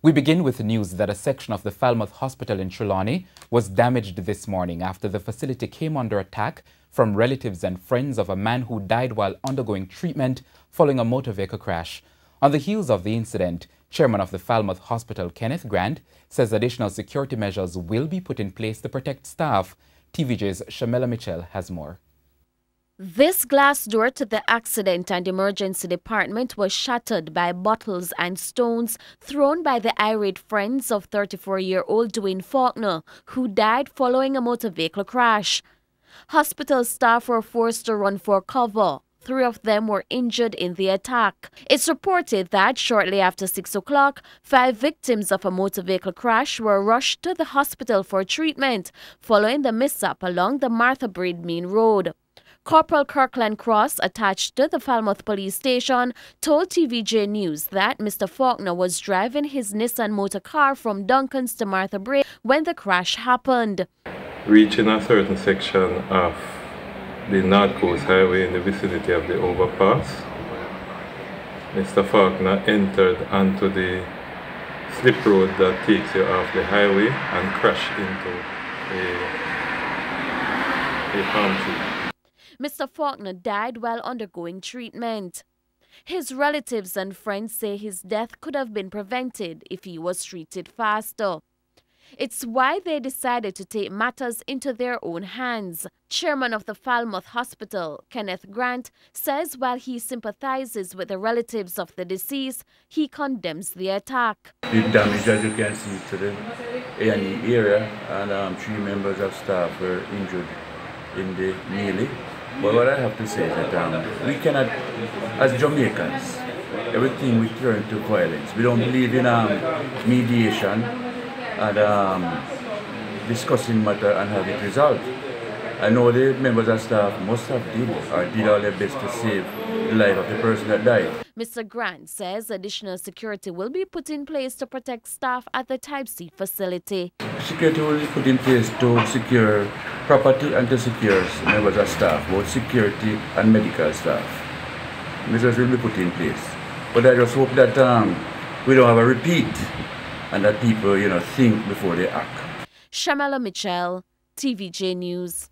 We begin with the news that a section of the Falmouth Hospital in Trelawney was damaged this morning after the facility came under attack from relatives and friends of a man who died while undergoing treatment following a motor vehicle crash. On the heels of the incident, Chairman of the Falmouth Hospital, Kenneth Grant, says additional security measures will be put in place to protect staff. TVJ's Shamela Mitchell has more. This glass door to the accident and emergency department was shattered by bottles and stones thrown by the irate friends of 34-year-old Dwayne Faulkner, who died following a motor vehicle crash. Hospital staff were forced to run for cover. 3 of them were injured in the attack. It's reported that shortly after 6 o'clock, 5 victims of a motor vehicle crash were rushed to the hospital for treatment following the mishap along the Martha Breed Main Road. Corporal Kirkland Cross, attached to the Falmouth police station, told TVJ News that Mr. Faulkner was driving his Nissan motor car from Duncan's to Martha Breed when the crash happened. Reaching a certain section of the North Coast Highway in the vicinity of the overpass, Mr. Faulkner entered onto the slip road that takes you off the highway and crashed into a palm tree. Mr. Faulkner died while undergoing treatment. His relatives and friends say his death could have been prevented if he was treated faster. It's why they decided to take matters into their own hands. Chairman of the Falmouth Hospital, Kenneth Grant, says while he sympathizes with the relatives of the deceased, he condemns the attack. The damage, as you can see, to the A&E area, and 3 members of staff were injured in the melee. But what I have to say is that we cannot, as Jamaicans, everything we turn to violence. We don't believe in mediation and discussing matter and have it resolved. I know the members of staff must have did all their best to save the life of the person that died. Mr. Grant says additional security will be put in place to protect staff at the Type C facility. Security will be put in place to secure property and to secure members of staff, both security and medical staff. Measures will be put in place. But I just hope that we don't have a repeat and that people, think before they act. Shamela Mitchell, TVJ News.